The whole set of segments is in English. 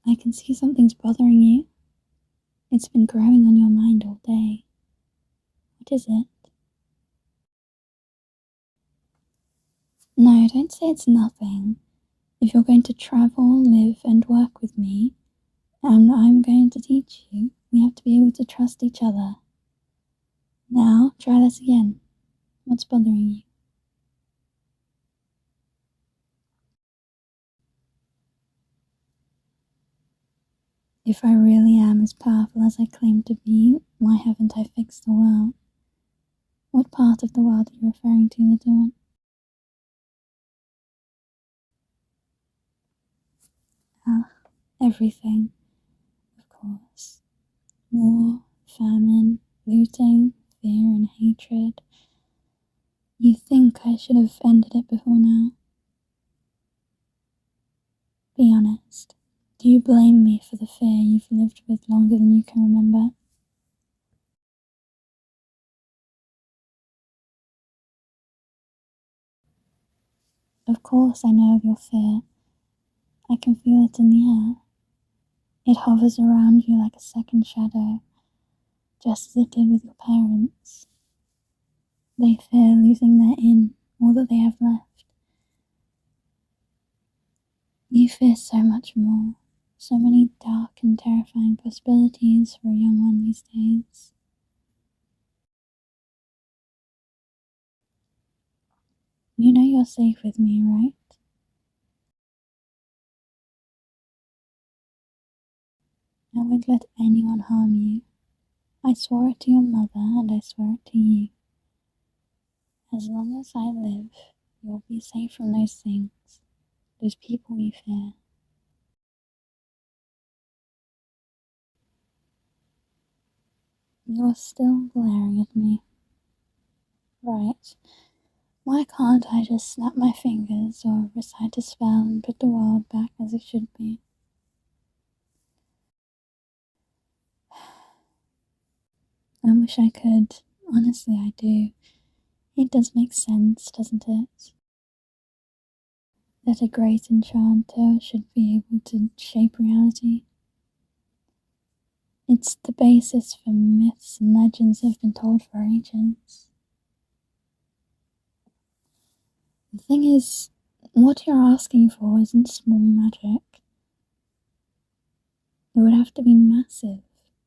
I can see something's bothering you. It's been growing on your mind all day. What is it? No, don't say it's nothing. If you're going to travel, live, and work with me, and I'm going to teach you, we have to be able to trust each other. Now, try this again. What's bothering you? If I really am as powerful as I claim to be, why haven't I fixed the world? What part of the world are you referring to, little one? Ah, everything, of course. War, famine, looting, fear and hatred. You think I should have ended it before now? Be honest. Do you blame me for the fear you've lived with longer than you can remember? Of course I know of your fear. I can feel it in the air. It hovers around you like a second shadow, just as it did with your parents. They fear losing their inn, all that they have left. You fear so much more, so many dark and terrifying possibilities for a young one these days. You know you're safe with me, right? I won't let anyone harm you. I swore it to your mother and I swear it to you. As long as I live, you'll be safe from those things, those people you fear. You're still glaring at me. Right. Why can't I just snap my fingers or recite a spell and put the world back as it should be? I wish I could. Honestly, I do. It does make sense, doesn't it? That a great enchanter should be able to shape reality. It's the basis for myths and legends that have been told for ages. The thing is, what you're asking for isn't small magic. It would have to be massive,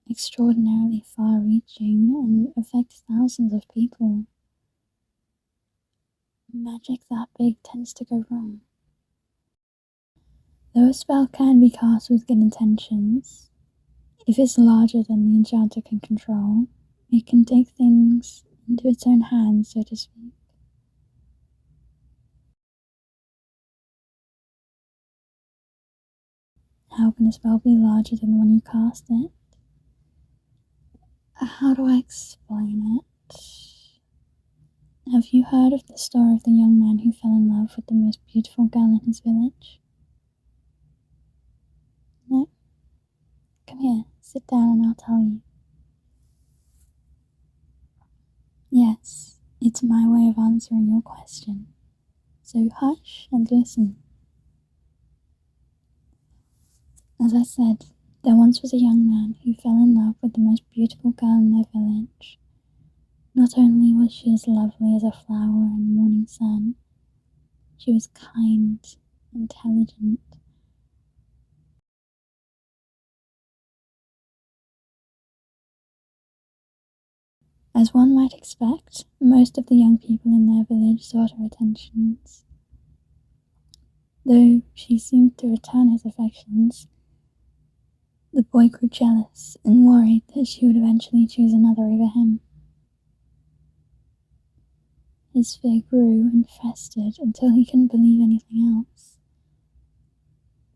extraordinarily far-reaching, and affect thousands of people. Magic that big tends to go wrong. Though a spell can be cast with good intentions, if it's larger than the enchanter can control, it can take things into its own hands, so to speak. How can a spell be larger than the one you cast it? How do I explain it? Have you heard of the story of the young man who fell in love with the most beautiful girl in his village? No? Come here, sit down and I'll tell you. Yes, it's my way of answering your question. So hush and listen. As I said, there once was a young man who fell in love with the most beautiful girl in their village. Not only was she as lovely as a flower in the morning sun, she was kind, intelligent. As one might expect, most of the young people in their village sought her attentions. Though she seemed to return his affections, the boy grew jealous and worried that she would eventually choose another over him. His fear grew and festered until he couldn't believe anything else.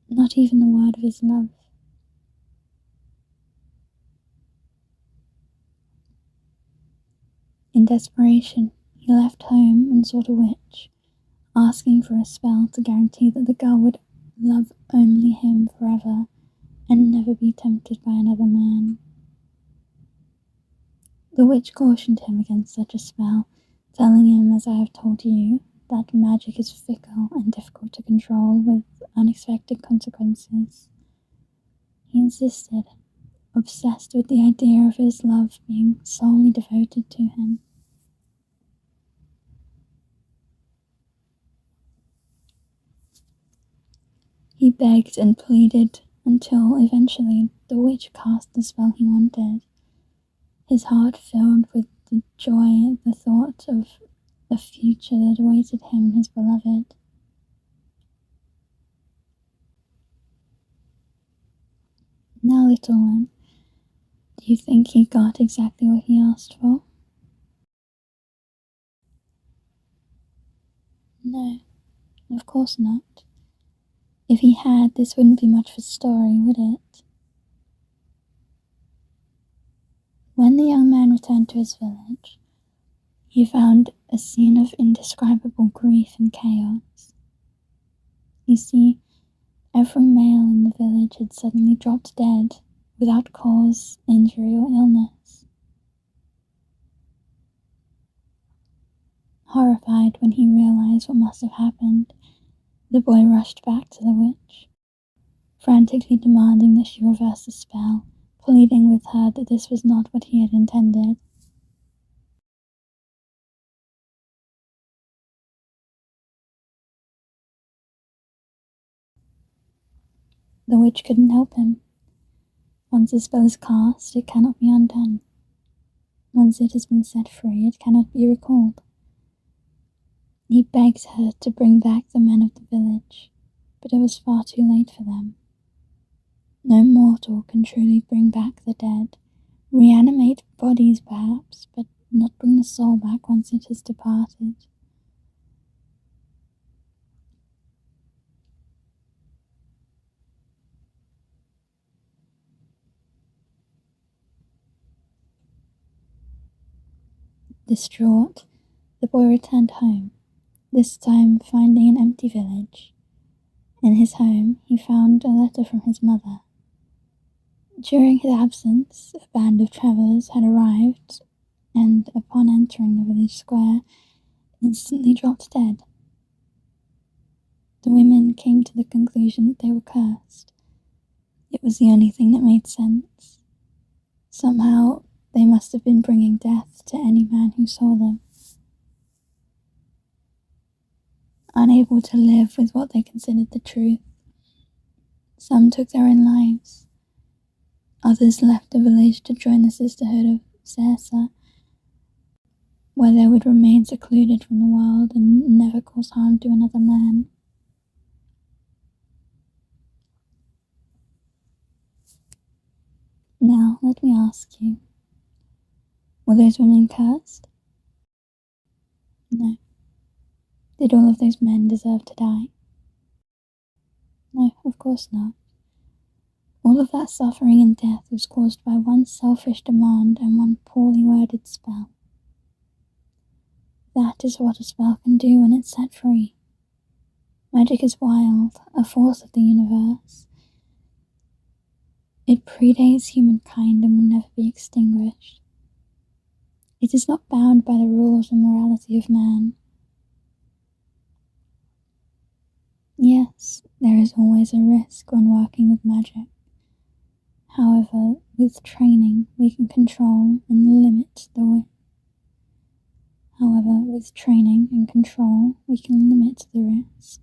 Not even the word of his love. In desperation, he left home and sought a witch, asking for a spell to guarantee that the girl would love only him forever and never be tempted by another man. The witch cautioned him against such a spell, telling him, as I have told you, that magic is fickle and difficult to control with unexpected consequences. He insisted, obsessed with the idea of his love being solely devoted to him. He begged and pleaded until eventually the witch cast the spell he wanted, his heart filled with the joy at the thought of the future that awaited him and his beloved. Now, little one, do you think he got exactly what he asked for? No, of course not. If he had, this wouldn't be much of a story, would it? When the young man returned to his village, he found a scene of indescribable grief and chaos. You see, every male in the village had suddenly dropped dead without cause, injury, or illness. Horrified when he realized what must have happened, the boy rushed back to the witch, frantically demanding that she reverse the spell, pleading with her that this was not what he had intended. The witch couldn't help him. Once a spell is cast, it cannot be undone. Once it has been set free, it cannot be recalled. He begged her to bring back the men of the village, but it was far too late for them. No mortal can truly bring back the dead, reanimate bodies perhaps, but not bring the soul back once it has departed. Distraught, the boy returned home, this time finding an empty village. In his home, he found a letter from his mother. During his absence, a band of travellers had arrived, and upon entering the village square, instantly dropped dead. The women came to the conclusion that they were cursed. It was the only thing that made sense. Somehow, they must have been bringing death to any man who saw them. Unable to live with what they considered the truth, some took their own lives. Others left the village to join the sisterhood of Sorcerer, where they would remain secluded from the world and never cause harm to another man. Now, let me ask you, were those women cursed? No. Did all of those men deserve to die? No, of course not. All of that suffering and death was caused by one selfish demand and one poorly worded spell. That is what a spell can do when it's set free. Magic is wild, a force of the universe. It predates humankind and will never be extinguished. It is not bound by the rules and morality of man. Yes, there is always a risk when working with magic. However, with training, we can control and limit the risk.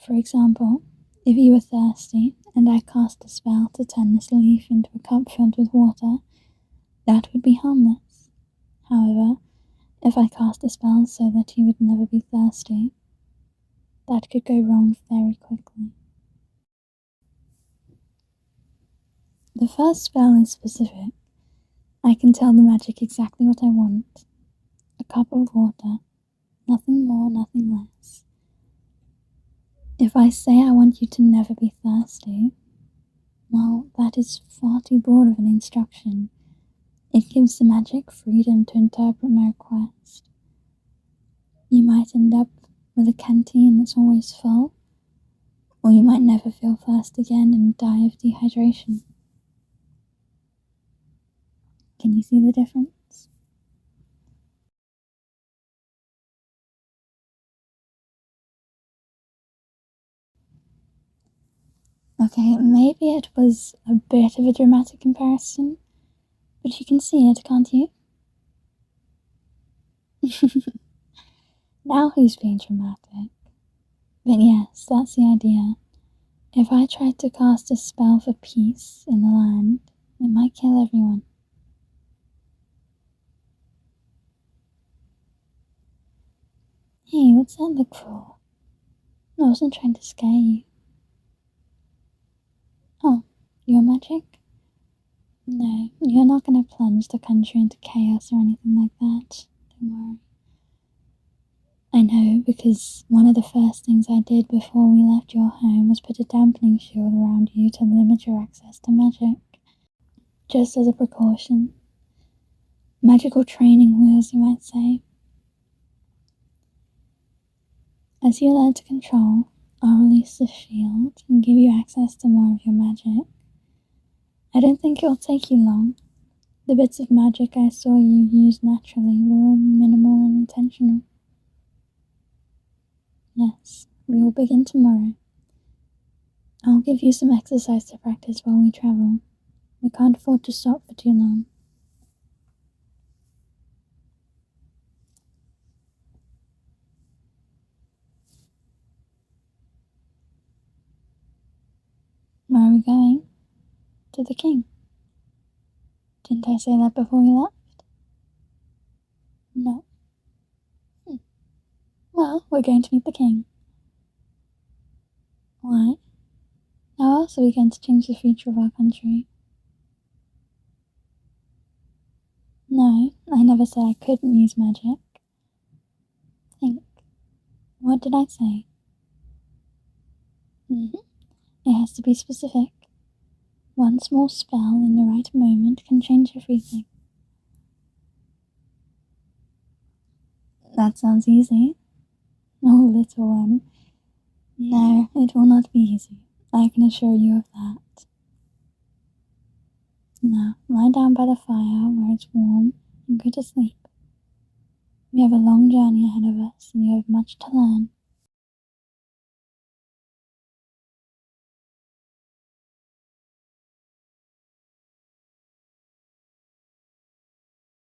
For example, if you were thirsty and I cast a spell to turn this leaf into a cup filled with water, that would be harmless. However, if I cast a spell so that you would never be thirsty, that could go wrong very quickly. The first spell is specific. I can tell the magic exactly what I want. A cup of water. Nothing more, nothing less. If I say I want you to never be thirsty, well, that is far too broad of an instruction. It gives the magic freedom to interpret my request. You might end up with a canteen that's always full, or you might never feel thirst again and die of dehydration. Can you see the difference? Okay, maybe it was a bit of a dramatic comparison, but you can see it, can't you? Now who's being dramatic? But yes, that's the idea. If I tried to cast a spell for peace in the land, it might kill everyone. Hey, what's that look for? I wasn't trying to scare you. Oh, your magic? No, you're not going to plunge the country into chaos or anything like that. Don't worry. I know, because one of the first things I did before we left your home was put a dampening shield around you to limit your access to magic. Just as a precaution. Magical training wheels, you might say. As you learn to control, I'll release the shield and give you access to more of your magic. I don't think it'll take you long. The bits of magic I saw you use naturally were all minimal and intentional. Yes, we will begin tomorrow. I'll give you some exercise to practice while we travel. We can't afford to stop for too long. Where are we going? To the king. Didn't I say that before we left? No. Well, we're going to meet the king. Why? How else are we going to change the future of our country? No, I never said I couldn't use magic. Think. What did I say? It has to be specific. One small spell in the right moment can change everything. That sounds easy. Oh, little one. No, it will not be easy. I can assure you of that. Now, lie down by the fire where it's warm and go to sleep. We have a long journey ahead of us and you have much to learn.